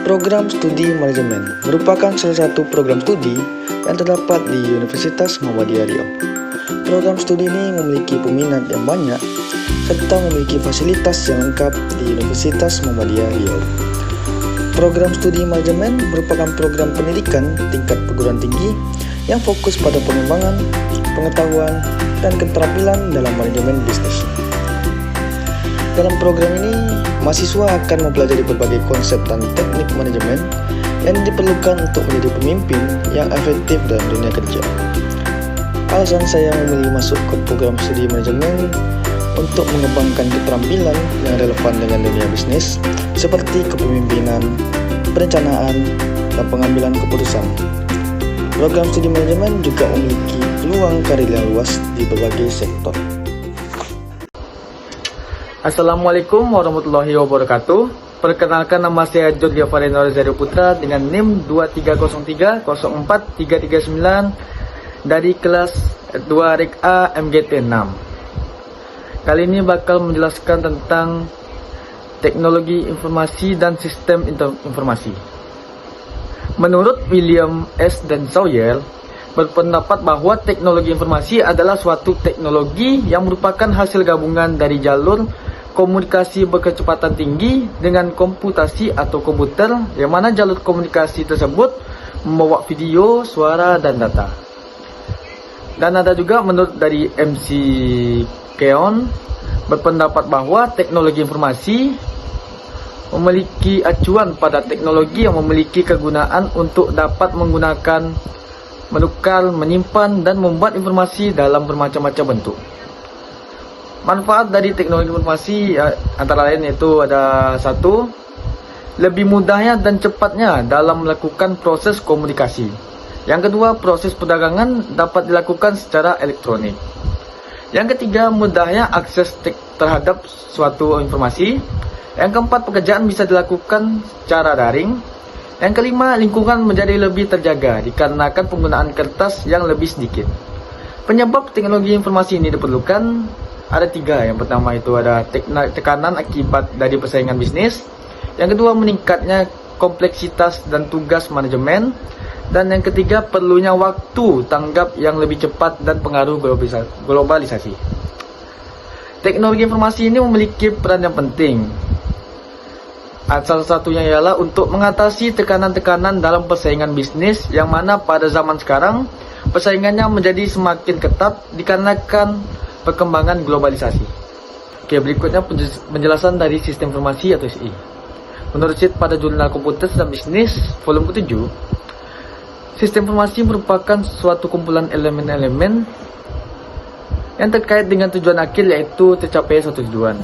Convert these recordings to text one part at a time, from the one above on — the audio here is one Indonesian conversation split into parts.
Program Studi Manajemen merupakan salah satu program studi yang terdapat di Universitas Muhammadiyah Riau. Program studi ini memiliki peminat yang banyak serta memiliki fasilitas yang lengkap di Universitas Muhammadiyah Riau. Program Studi Manajemen merupakan program pendidikan tingkat perguruan tinggi yang fokus pada pengembangan, pengetahuan, dan keterampilan dalam manajemen bisnis. Dalam program ini, mahasiswa akan mempelajari berbagai konsep dan teknik manajemen yang diperlukan untuk menjadi pemimpin yang efektif dalam dunia kerja. Alasan saya memilih masuk ke program studi manajemen untuk mengembangkan keterampilan yang relevan dengan dunia bisnis seperti kepemimpinan, perencanaan, dan pengambilan keputusan. Program studi manajemen juga memiliki peluang karir yang luas di berbagai sektor. Assalamualaikum warahmatullahi wabarakatuh. Perkenalkan, nama saya Jordi Avarino Rosario Putra dengan NIM 23030439 dari kelas 2 Rek A MGT 6. Kali ini bakal menjelaskan tentang teknologi informasi dan sistem informasi. Menurut William S. dan Sawyer, berpendapat bahwa teknologi informasi adalah suatu teknologi yang merupakan hasil gabungan dari jalur komunikasi berkecepatan tinggi dengan komputasi atau komputer, yang mana jalur komunikasi tersebut membawa video, suara, dan data. Dan ada juga menurut dari MC Keon berpendapat bahwa teknologi informasi memiliki acuan pada teknologi yang memiliki kegunaan untuk dapat menggunakan, menukar, menyimpan, dan membuat informasi dalam bermacam-macam bentuk. Manfaat dari teknologi informasi antara lain yaitu ada satu, lebih mudahnya dan cepatnya dalam melakukan proses komunikasi. Yang kedua, proses perdagangan dapat dilakukan secara elektronik. Yang ketiga, mudahnya akses terhadap suatu informasi. Yang keempat, pekerjaan bisa dilakukan secara daring. Yang kelima, lingkungan menjadi lebih terjaga dikarenakan penggunaan kertas yang lebih sedikit. Penyebab teknologi informasi ini diperlukan ada tiga. Yang pertama itu ada tekanan akibat dari persaingan bisnis. Yang kedua, meningkatnya kompleksitas dan tugas manajemen. Dan yang ketiga, perlunya waktu tanggap yang lebih cepat dan pengaruh globalisasi. Teknologi informasi ini memiliki peran yang penting. Salah satunya ialah untuk mengatasi tekanan-tekanan dalam persaingan bisnis, yang mana pada zaman sekarang persaingannya menjadi semakin ketat dikarenakan perkembangan globalisasi. Oke, berikutnya penjelasan dari sistem informasi atau SI. Menurut sheet pada jurnal komputer dan bisnis volume ke-7, sistem informasi merupakan suatu kumpulan elemen-elemen yang terkait dengan tujuan akhir, yaitu tercapai suatu tujuan.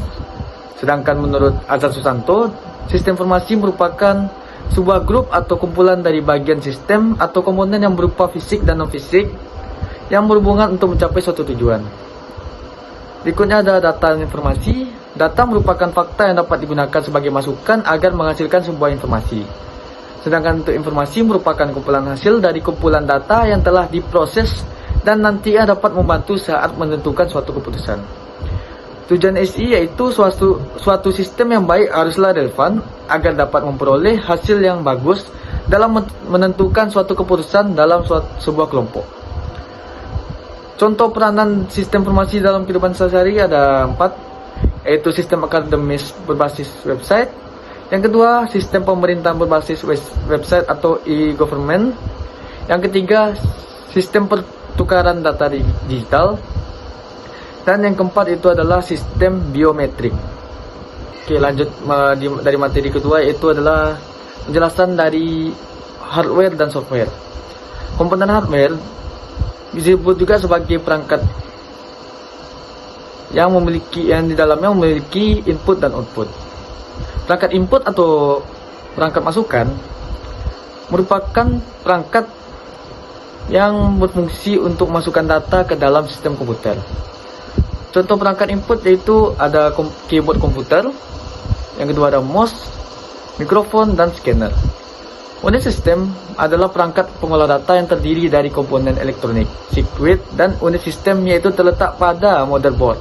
Sedangkan menurut Azhar Susanto, sistem informasi merupakan sebuah grup atau kumpulan dari bagian sistem atau komponen yang berupa fisik dan non-fisik yang berhubungan untuk mencapai suatu tujuan. Berikutnya ada data dan informasi. Data merupakan fakta yang dapat digunakan sebagai masukan agar menghasilkan sebuah informasi. Sedangkan untuk informasi merupakan kumpulan hasil dari kumpulan data yang telah diproses dan nantinya dapat membantu saat menentukan suatu keputusan. Tujuan SI yaitu suatu sistem yang baik haruslah relevan agar dapat memperoleh hasil yang bagus dalam menentukan suatu keputusan dalam sebuah kelompok. Contoh peranan sistem informasi dalam kehidupan sehari-hari ada 4, yaitu sistem akademis berbasis website. Yang kedua, sistem pemerintahan berbasis website atau e-government. Yang ketiga, sistem pertukaran data digital. Dan yang keempat itu adalah sistem biometrik. Oke, lanjut dari materi kedua, yaitu adalah penjelasan dari hardware dan software. Komponen hardware disebut juga sebagai perangkat yang di dalamnya memiliki input dan output. Perangkat input atau perangkat masukan merupakan perangkat yang berfungsi untuk masukkan data ke dalam sistem komputer. Contoh perangkat input yaitu ada keyboard komputer, yang kedua ada mouse, mikrofon, dan scanner. Unit sistem adalah perangkat pengolah data yang terdiri dari komponen elektronik, sirkuit, dan unit sistem yaitu terletak pada motherboard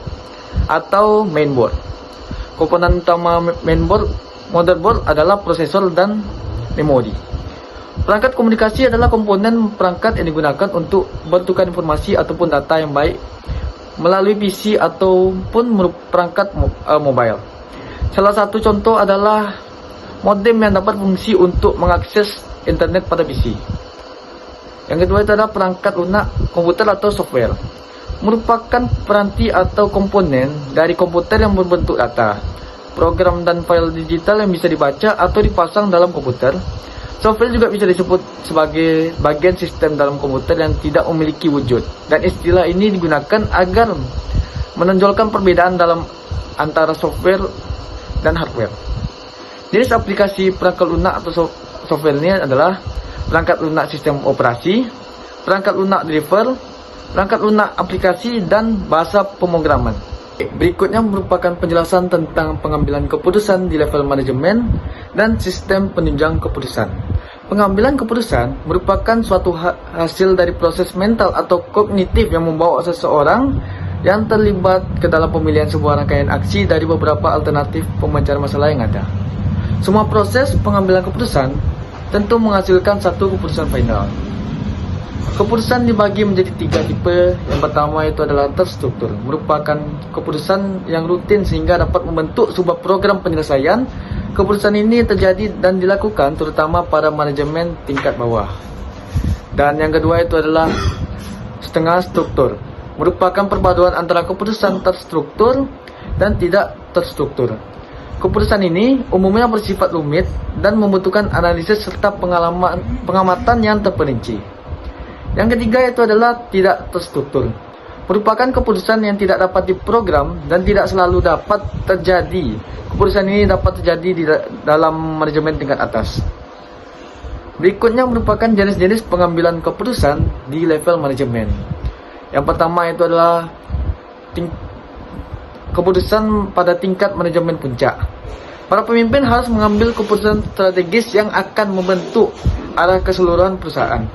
atau mainboard. Komponen utama motherboard adalah prosesor dan memori. Perangkat komunikasi adalah komponen perangkat yang digunakan untuk bertukar informasi ataupun data yang baik melalui PC ataupun perangkat mobile. Salah satu contoh adalah modem yang dapat fungsi untuk mengakses internet pada PC. Yang kedua itu adalah perangkat lunak komputer atau software. Merupakan peranti atau komponen dari komputer yang berbentuk data, program dan file digital yang bisa dibaca atau dipasang dalam komputer. Software juga bisa disebut sebagai bagian sistem dalam komputer yang tidak memiliki wujud, dan istilah ini digunakan agar menonjolkan perbedaan dalam antara software dan hardware. Jenis aplikasi perangkat lunak atau software ini adalah perangkat lunak sistem operasi, perangkat lunak driver, perangkat lunak aplikasi, dan bahasa pemrograman. Berikutnya merupakan penjelasan tentang pengambilan keputusan di level manajemen dan sistem penunjang keputusan. Pengambilan keputusan merupakan suatu hasil dari proses mental atau kognitif yang membawa seseorang yang terlibat ke dalam pemilihan sebuah rangkaian aksi dari beberapa alternatif pemecahan masalah yang ada. Semua proses pengambilan keputusan tentu menghasilkan satu keputusan final. Keputusan dibagi menjadi 3 tipe. Yang pertama itu adalah terstruktur, merupakan keputusan yang rutin sehingga dapat membentuk sebuah program penyelesaian. Keputusan ini terjadi dan dilakukan terutama pada manajemen tingkat bawah. Dan yang kedua itu adalah setengah struktur, merupakan perpaduan antara keputusan terstruktur dan tidak terstruktur. Keputusan ini umumnya bersifat rumit dan membutuhkan analisis serta pengamatan yang terperinci. Yang ketiga itu adalah tidak terstruktur, merupakan keputusan yang tidak dapat diprogram dan tidak selalu dapat terjadi. Keputusan ini dapat terjadi di dalam manajemen tingkat atas. Berikutnya merupakan jenis-jenis pengambilan keputusan di level manajemen. Yang pertama itu adalah keputusan pada tingkat manajemen puncak. Para pemimpin harus mengambil keputusan strategis yang akan membentuk arah keseluruhan perusahaan.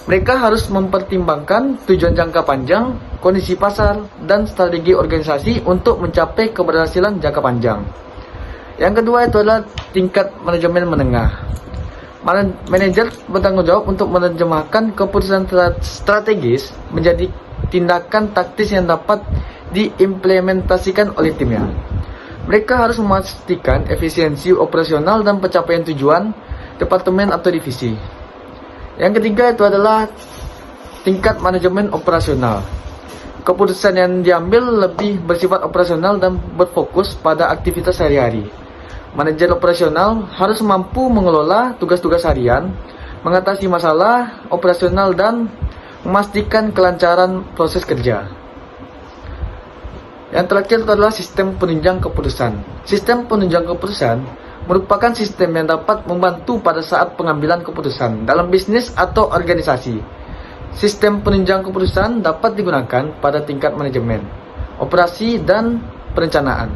Mereka harus mempertimbangkan tujuan jangka panjang, kondisi pasar, dan strategi organisasi untuk mencapai keberhasilan jangka panjang. Yang kedua itu adalah tingkat manajemen menengah. Manajer bertanggung jawab untuk menerjemahkan keputusan strategis menjadi tindakan taktis yang dapat diimplementasikan oleh timnya. Mereka harus memastikan efisiensi operasional dan pencapaian tujuan departemen atau divisi. Yang ketiga itu adalah tingkat manajemen operasional. Keputusan yang diambil lebih bersifat operasional dan berfokus pada aktivitas sehari-hari. Manajer operasional harus mampu mengelola tugas-tugas harian, mengatasi masalah operasional, dan memastikan kelancaran proses kerja. Yang terakhir itu adalah sistem penunjang keputusan. Sistem penunjang keputusan merupakan sistem yang dapat membantu pada saat pengambilan keputusan dalam bisnis atau organisasi. Sistem penunjang keputusan dapat digunakan pada tingkat manajemen, operasi, dan perencanaan.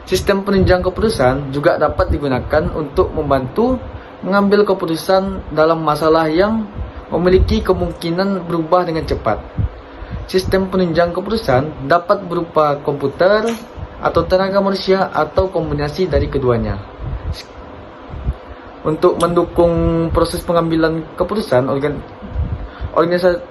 Sistem penunjang keputusan juga dapat digunakan untuk membantu mengambil keputusan dalam masalah yang memiliki kemungkinan berubah dengan cepat. Sistem penunjang keputusan dapat berupa komputer atau tenaga manusia atau kombinasi dari keduanya. Untuk mendukung proses pengambilan keputusan,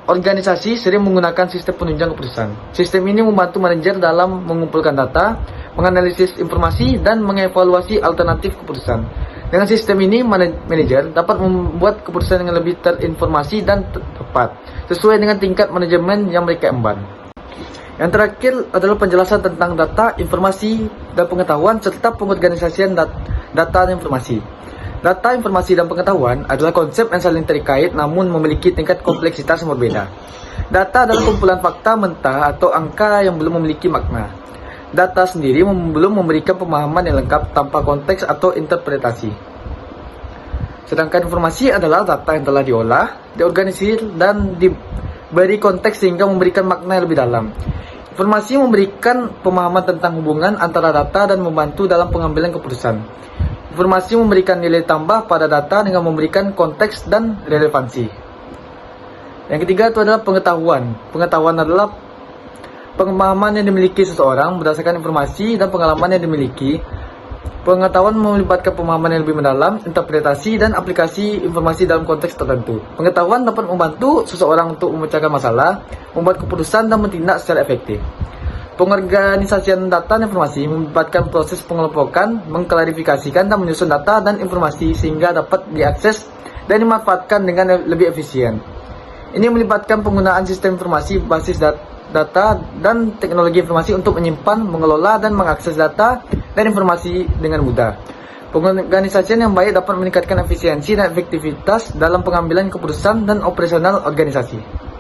organisasi sering menggunakan sistem penunjang keputusan. Sistem ini membantu manajer dalam mengumpulkan data, menganalisis informasi, dan mengevaluasi alternatif keputusan. Dengan sistem ini, manajer dapat membuat keputusan yang lebih terinformasi dan tepat, sesuai dengan tingkat manajemen yang mereka emban. Yang terakhir adalah penjelasan tentang data, informasi, dan pengetahuan, serta pengorganisasian data dan informasi. Data, informasi, dan pengetahuan adalah konsep yang saling terkait namun memiliki tingkat kompleksitas yang berbeda. Data adalah kumpulan fakta mentah atau angka yang belum memiliki makna. Data sendiri belum memberikan pemahaman yang lengkap tanpa konteks atau interpretasi. Sedangkan informasi adalah data yang telah diolah, diorganisir, dan diberi konteks sehingga memberikan makna yang lebih dalam. Informasi memberikan pemahaman tentang hubungan antara data dan membantu dalam pengambilan keputusan. Informasi memberikan nilai tambah pada data dengan memberikan konteks dan relevansi. Yang ketiga itu adalah pengetahuan. Pengetahuan adalah pemahaman yang dimiliki seseorang berdasarkan informasi dan pengalaman yang dimiliki. Pengetahuan melibatkan pemahaman yang lebih mendalam, interpretasi, dan aplikasi informasi dalam konteks tertentu. Pengetahuan dapat membantu seseorang untuk memecahkan masalah, membuat keputusan, dan bertindak secara efektif. Pengorganisasian data dan informasi melibatkan proses pengelompokan, mengklarifikasikan, dan menyusun data dan informasi sehingga dapat diakses dan dimanfaatkan dengan lebih efisien. Ini melibatkan penggunaan sistem informasi basis data dan teknologi informasi untuk menyimpan, mengelola, dan mengakses data dan informasi dengan mudah. Pengorganisasian yang baik dapat meningkatkan efisiensi dan efektivitas dalam pengambilan keputusan dan operasional organisasi.